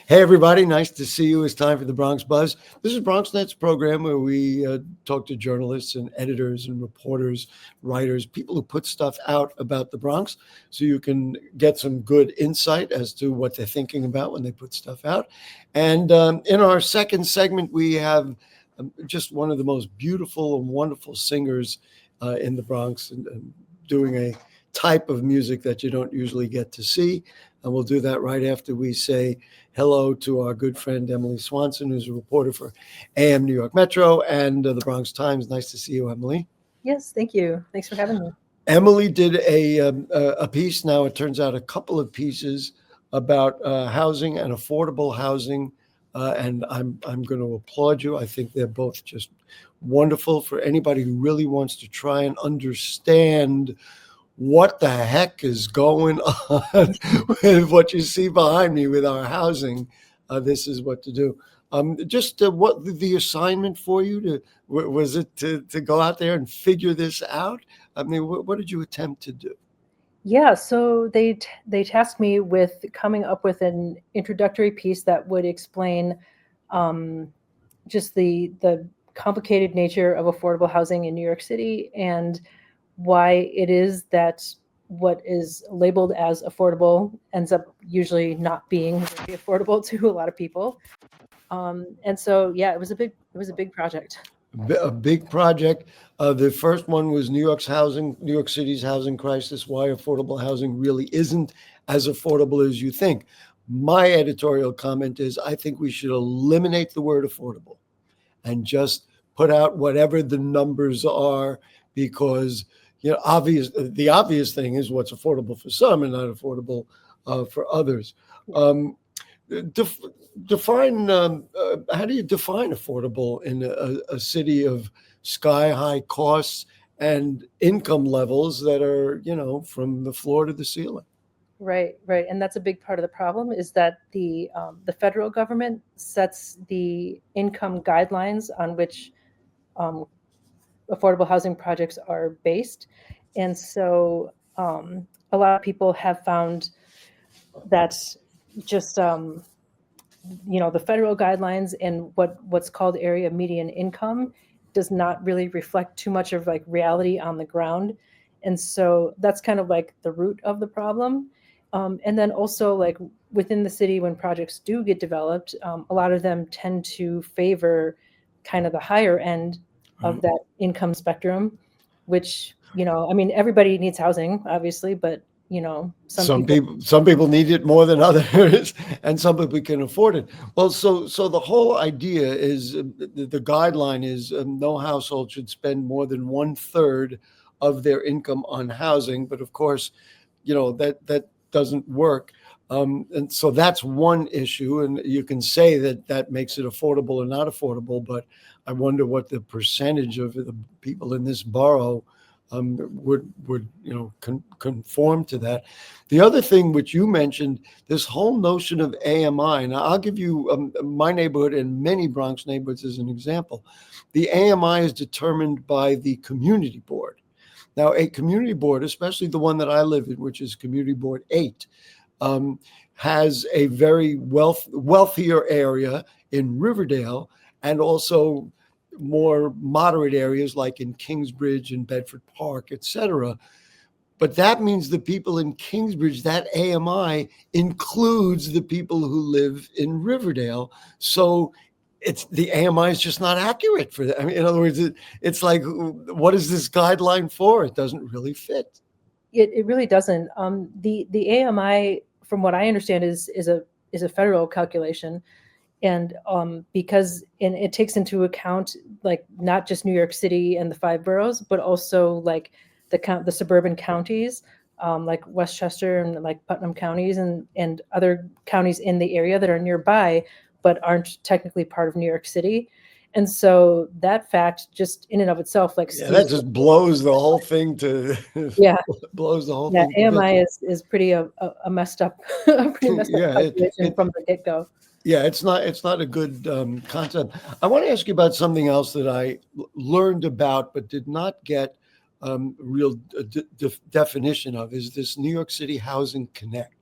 Hey, everybody. Nice to see you. It's time for the Bronx Buzz. This is BronxNet's program where we talk to journalists and editors and reporters, writers, people who put stuff out about the Bronx so you can get some good insight as to what they're thinking about when they put stuff out. And in our second segment, we have just one of the most beautiful and wonderful singers in the Bronx and doing a type of music that you don't usually get to see. And we'll do that right after we say hello to our good friend Emily Swanson, who's a reporter for AM New York Metro and the Bronx Times. Nice to see you, Emily. Yes, thank you. Thanks for having me. Emily did a piece. Now it turns out a couple of pieces about housing and affordable housing, and I'm going to applaud you. I think they're both just wonderful for anybody who really wants to try and understand what the heck is going on with what you see behind me with our housing. This is what to do. Just what the assignment for you was it to go out there and figure this out? I mean, what did you attempt to do? Yeah, so they tasked me with coming up with an introductory piece that would explain just the complicated nature of affordable housing in New York City and why it is that what is labeled as affordable ends up usually not being very affordable to a lot of people. And so, yeah, it was a big project. A big project. The first one was New York City's housing crisis, why affordable housing really isn't as affordable as you think. My editorial comment is I think we should eliminate the word affordable and just put out whatever the numbers are, because the obvious thing is what's affordable for some and not affordable for others. Define how do you define affordable in a city of sky high costs and income levels that are from the floor to the ceiling? Right, right, and that's a big part of the problem is that the federal government sets the income guidelines on which um, affordable housing projects are based, and so a lot of people have found that just the federal guidelines and what's called area median income does not really reflect too much of like reality on the ground, and so that's kind of like the root of the problem. And then also like within the city, when projects do get developed, a lot of them tend to favor kind of the higher end of that income spectrum, which I mean, everybody needs housing, obviously, but Some people need it more than others, and some people can afford it. Well, so the whole idea is the guideline is no household should spend more than 1/3 of their income on housing. But of course, that doesn't work. And so that's one issue, and you can say that makes it affordable or not affordable. But I wonder what the percentage of the people in this borough would conform to that. The other thing which you mentioned, this whole notion of AMI. Now, I'll give you my neighborhood and many Bronx neighborhoods as an example. The AMI is determined by the community board. Now, a community board, especially the one that I live in, which is Community Board 8, has a very wealthier area in Riverdale and also more moderate areas like in Kingsbridge and Bedford Park, et cetera. But that means the people in Kingsbridge, that AMI includes the people who live in Riverdale. So the AMI is just not accurate for that. I mean, in other words, it's like, what is this guideline for? It doesn't really fit. It really doesn't. The AMI, from what I understand, is a federal calculation, and because it takes into account like not just New York City and the 5 boroughs, but also like the suburban counties, like Westchester and like Putnam counties and other counties in the area that are nearby but aren't technically part of New York City. And so that fact just in and of itself, like that just blows the whole thing to blows the whole thing. AMI is pretty a messed up, pretty messed up calculation from the get go. Yeah, it's not a good concept. I want to ask you about something else that I learned about but did not get real definition of, is this New York City Housing Connect.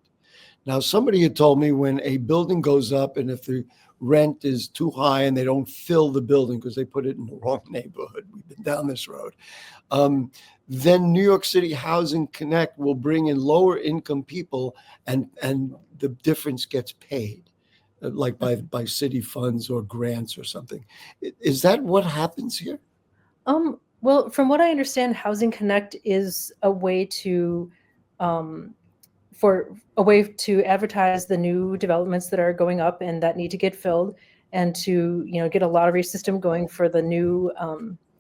Now, somebody had told me when a building goes up and if the rent is too high and they don't fill the building because they put it in the wrong neighborhood, we've been down this road, then New York City Housing Connect will bring in lower income people and the difference gets paid, like by city funds or grants or something. Is that what happens here? Well, from what I understand, Housing Connect is a way to advertise the new developments that are going up and that need to get filled, and to get a lottery system going for the new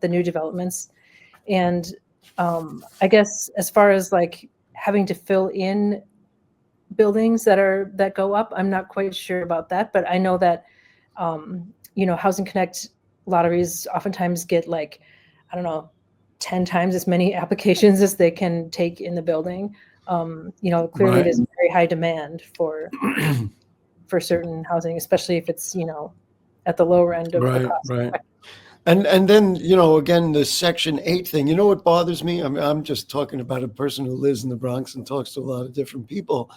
developments. And I guess as far as like having to fill in buildings that go up, I'm not quite sure about that, but I know that Housing Connect lotteries oftentimes get like, I don't know, 10 times as many applications as they can take in the building. Clearly Right. there's very high demand for certain housing, especially if it's at the lower end of the Right, cost. right. And then, again, the Section 8 thing, what bothers me? I mean, I'm just talking about a person who lives in the Bronx and talks to a lot of different people.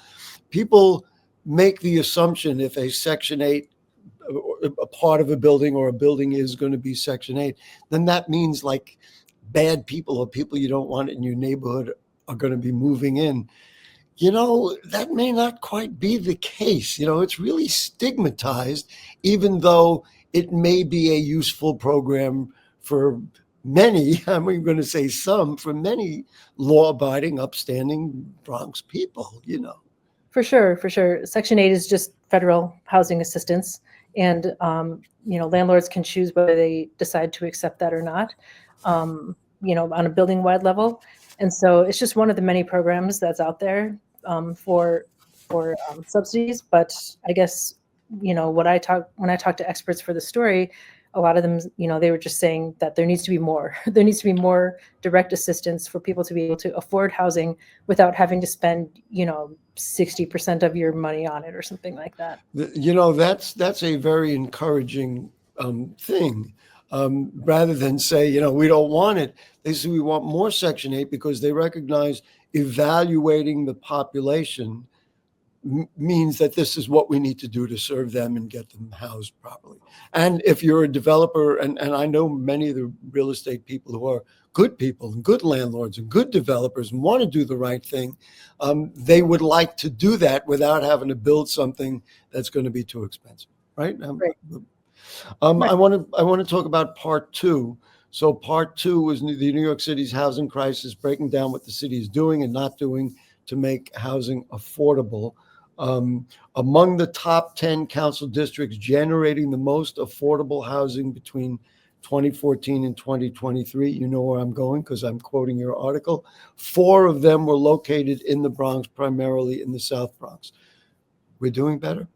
People make the assumption if a Section 8, a part of a building or a building is going to be Section 8, then that means like bad people or people you don't want in your neighborhood are going to be moving in. That may not quite be the case. It's really stigmatized, even though it may be a useful program for many, I'm going to say some, for many law-abiding, upstanding Bronx people. For sure, for sure. Section 8 is just federal housing assistance, and landlords can choose whether they decide to accept that or not, on a building-wide level. And so it's just one of the many programs that's out there for subsidies. But I guess when I talk to experts for the story, a lot of them, they were just saying that there needs to be more. There needs to be more direct assistance for people to be able to afford housing without having to spend 60% of your money on it or something like that. That's a very encouraging thing. Rather than say, we don't want it, they say we want more Section 8 because they recognize evaluating the population means that this is what we need to do to serve them and get them housed properly. And if you're a developer, and I know many of the real estate people who are good people and good landlords and good developers and want to do the right thing, they would like to do that without having to build something that's going to be too expensive, right? Right. I want to talk about part two. So part two is the New York City's housing crisis, breaking down what the city is doing and not doing to make housing affordable. Among the top 10 council districts generating the most affordable housing between 2014 and 2023, you know where I'm going because I'm quoting your article. 4 of them were located in the Bronx, primarily in the South Bronx. We're doing better,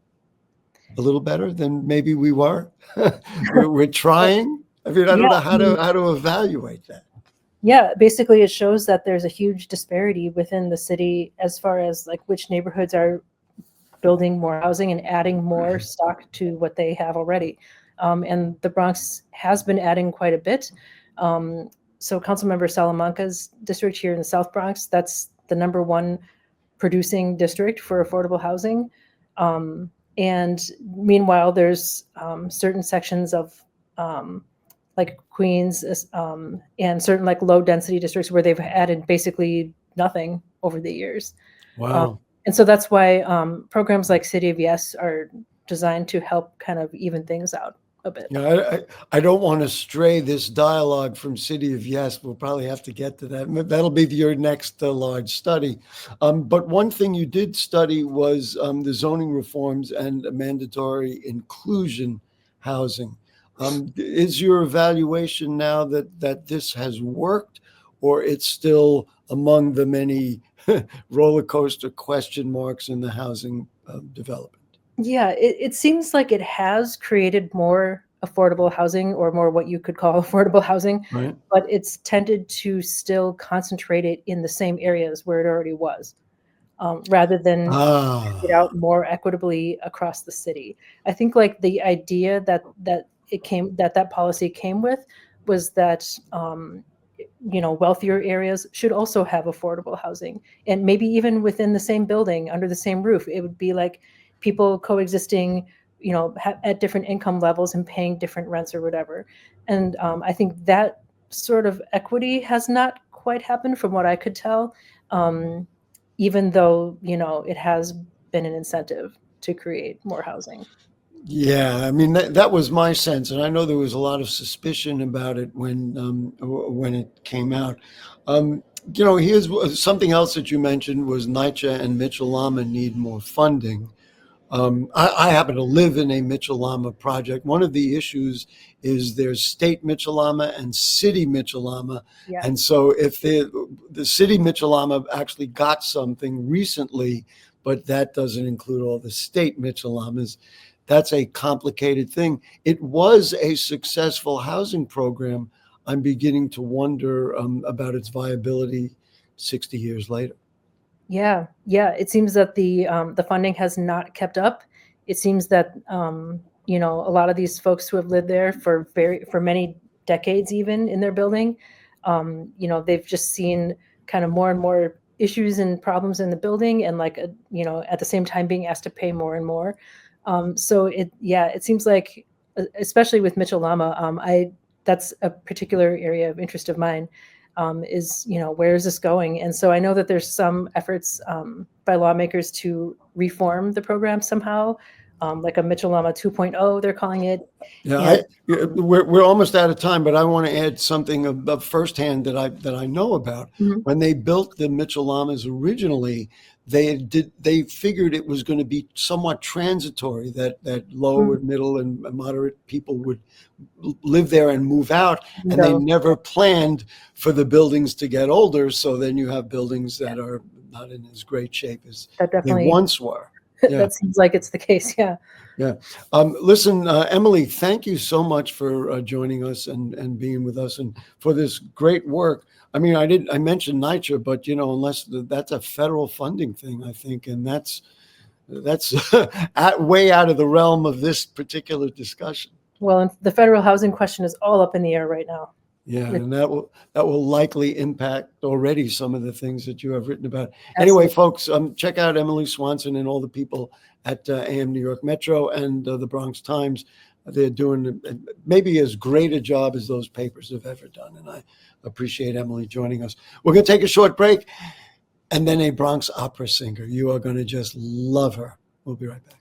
a little better than maybe we were. we're trying. I mean, I don't know how to evaluate that. Yeah, basically it shows that there's a huge disparity within the city as far as like which neighborhoods are building more housing and adding more stock to what they have already. And the Bronx has been adding quite a bit. So Councilmember Salamanca's district here in the South Bronx, that's the #1 producing district for affordable housing. And meanwhile, there's certain sections of like Queens and certain like low density districts where they've added basically nothing over the years. Wow. And so that's why programs like City of Yes are designed to help kind of even things out a bit. Yeah, I don't want to stray this dialogue from City of Yes. We'll probably have to get to that. That'll be your next large study. But one thing you did study was the zoning reforms and mandatory inclusion housing. Is your evaluation now that this has worked, or it's still among the many roller coaster question marks in the housing development? Yeah, it seems like it has created more affordable housing, or more what you could call affordable housing, Right. but it's tended to still concentrate it in the same areas where it already was, rather than it out more equitably across the city. I think like the idea that policy came with was that wealthier areas should also have affordable housing, and maybe even within the same building under the same roof. It would be like people coexisting, at different income levels and paying different rents or whatever. And I think that sort of equity has not quite happened from what I could tell, even though, it has been an incentive to create more housing. Yeah, I mean that was my sense, and I know there was a lot of suspicion about it when it came out. Here's something else that you mentioned was NYCHA and Mitchell-Lama need more funding. I happen to live in a Mitchell-Lama project. One of the issues is there's state Mitchell-Lama and city Mitchell-Lama. Yeah. And so if the city Mitchell-Lama actually got something recently, but that doesn't include all the state Mitchell-Lamas, that's a complicated thing. It was a successful housing program. I'm beginning to wonder about its viability 60 years later. Yeah, it seems that the funding has not kept up. It seems that a lot of these folks who have lived there for many decades, even in their building, they've just seen kind of more and more issues and problems in the building, and at the same time being asked to pay more and more. So it seems like, especially with Mitchell-Lama, that's a particular area of interest of mine. Is where is this going? And so I know that there's some efforts by lawmakers to reform the program somehow, like a Mitchell-Lama 2.0, they're calling it. Yeah, we're almost out of time, but I want to add something of firsthand that I know about. Mm-hmm. When they built the Mitchell-Lamas originally, they figured it was going to be somewhat transitory, that low and middle and moderate people would live there and move out, and they never planned for the buildings to get older. So then you have buildings that are not in as great shape as they once were. Yeah. That seems like it's the case. Yeah. Yeah. Listen, Emily, thank you so much for joining us and being with us and for this great work. I mean, I mentioned NYCHA, but unless that's a federal funding thing, I think, and that's way out of the realm of this particular discussion. Well, and the federal housing question is all up in the air right now. Yeah, and that will likely impact already some of the things that you have written about. Absolutely. Anyway, folks, check out Emily Swanson and all the people at AM New York Metro and the Bronx Times. They're doing maybe as great a job as those papers have ever done, and I appreciate Emily joining us. We're going to take a short break, and then a Bronx opera singer. You are going to just love her. We'll be right back.